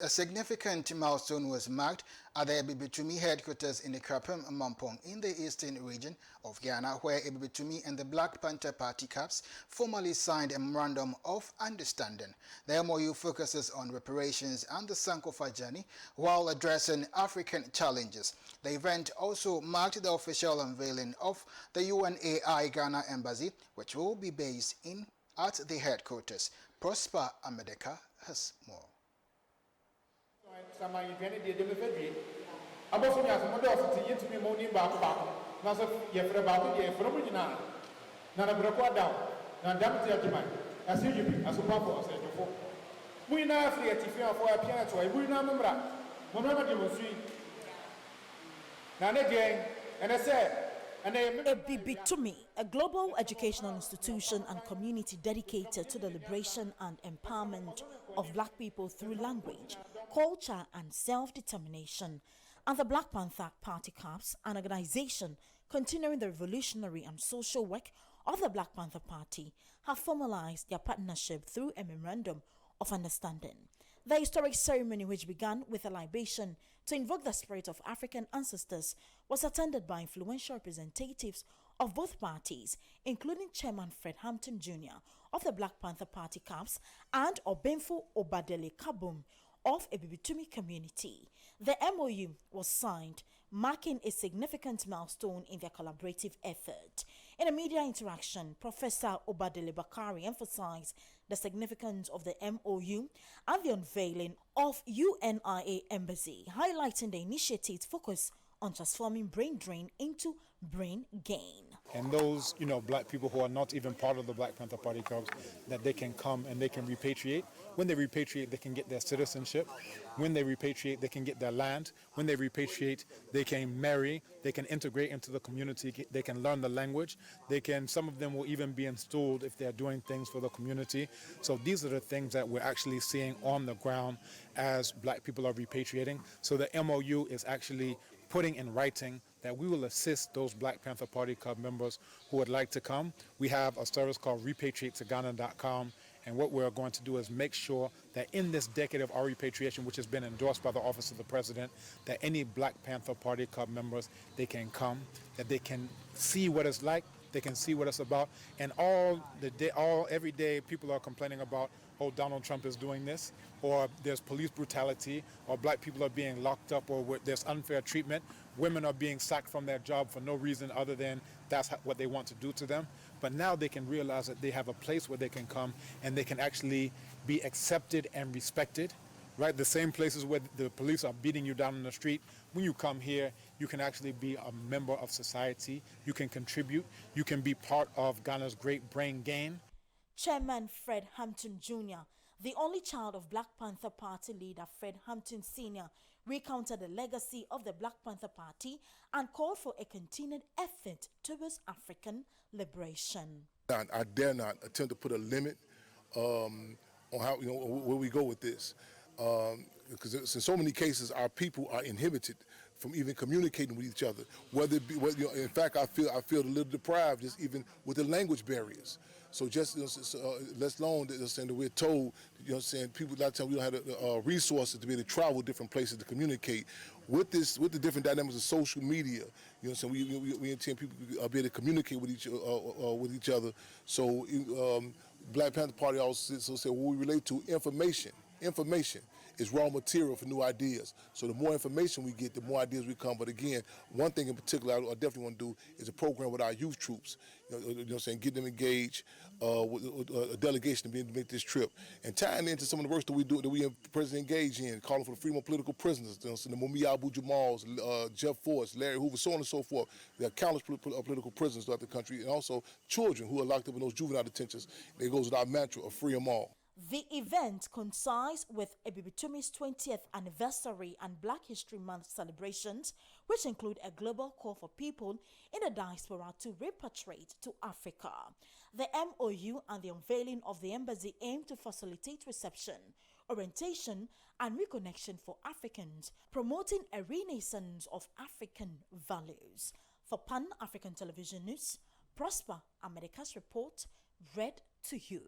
A significant milestone was marked at the Abibitumi headquarters in Akuapem, Mampɔn, in the eastern region of Ghana, where Abibitumi and the Black Panther Party caps formally signed a Memorandum of Understanding. The MoU focuses on reparations and the Sankofa journey while addressing African challenges. The event also marked the official unveiling of the UNIA Ghana Embassy, which will be based at the headquarters. Prosper Amedeka has more. Some are going to be delivered. I'm also going to be money back. Now, you're about to from original. None of the down. Now, damn it, as you as a purpose as before. We now free at Tifia for a piano. We now remember demonstrate. Now, again, and I said, Abibitumi, a global educational institution and community dedicated to the liberation and empowerment of black people through language, culture and self-determination, and the Black Panther Party caps, an organization continuing the revolutionary and social work of the Black Panther Party, have formalized their partnership through a Memorandum of Understanding. The historic ceremony, which began with a libation to invoke the spirit of African ancestors, was attended by influential representatives of both parties, including Chairman Fred Hampton Jr. of the Black Panther Party caps and Obemfo Obadele Kabum of Abibitumi community. The MoU was signed, marking a significant milestone in their collaborative effort. In a media interaction, Professor Obadele Bakari emphasized the significance of the MoU and the unveiling of UNIA Embassy, highlighting the initiative's focus on transforming brain drain into brain gain. And those, black people who are not even part of the Black Panther Party clubs, that they can come and they can repatriate. When they repatriate, they can get their citizenship. When they repatriate, they can get their land. When they repatriate, they can marry, they can integrate into the community, they can learn the language. Some of them will even be installed if they're doing things for the community. So these are the things that we're actually seeing on the ground as black people are repatriating. So the MoU is actually putting in writing that we will assist those Black Panther Party Club members who would like to come. We have a service called repatriateToGhana.com, and what we're going to do is make sure that in this decade of our repatriation, which has been endorsed by the Office of the President, that any Black Panther Party Club members, they can come, that they can see what it's like, they can see what it's about. And every day people are complaining about, oh, Donald Trump is doing this, or there's police brutality, or black people are being locked up, or there's unfair treatment. Women are being sacked from their job for no reason other than that's what they want to do to them. But now they can realize that they have a place where they can come and they can actually be accepted and respected. Right, the same places where the police are beating you down on the street. When you come here, you can actually be a member of society. You can contribute. You can be part of Ghana's great brain gain. Chairman Fred Hampton Jr., the only child of Black Panther Party leader Fred Hampton Sr., recounted the legacy of the Black Panther Party and called for a continued effort towards African liberation. I dare not attempt to put a limit on how where we go with this. Because in so many cases, our people are inhibited from even communicating with each other. In fact, I feel a little deprived just even with the language barriers. So just less alone that we're told, people a lot of times we don't have the resources to be able to travel different places to communicate. With the different dynamics of social media, so we intend people to be able to communicate with each other. So Black Panther Party also said what we relate to information. Information is raw material for new ideas. So the more information we get, the more ideas we come. But again, one thing in particular I definitely want to do is a program with our youth troops. Get them engaged with a delegation to be able to make this trip, and tying into some of the work that we presently engage in, calling for the freedom of political prisoners. The Mumia Abu Jamals, Jeff Force, Larry Hoover, so on and so forth. There are countless political prisoners throughout the country, and also children who are locked up in those juvenile detentions. It goes with our mantra of free them all. The event coincides with Abibitumi's 20th anniversary and Black History Month celebrations, which include a global call for people in the diaspora to repatriate to Africa. The MoU and the unveiling of the embassy aim to facilitate reception, orientation, and reconnection for Africans, promoting a renaissance of African values. For Pan-African Television News, Prosper America's report, read to you.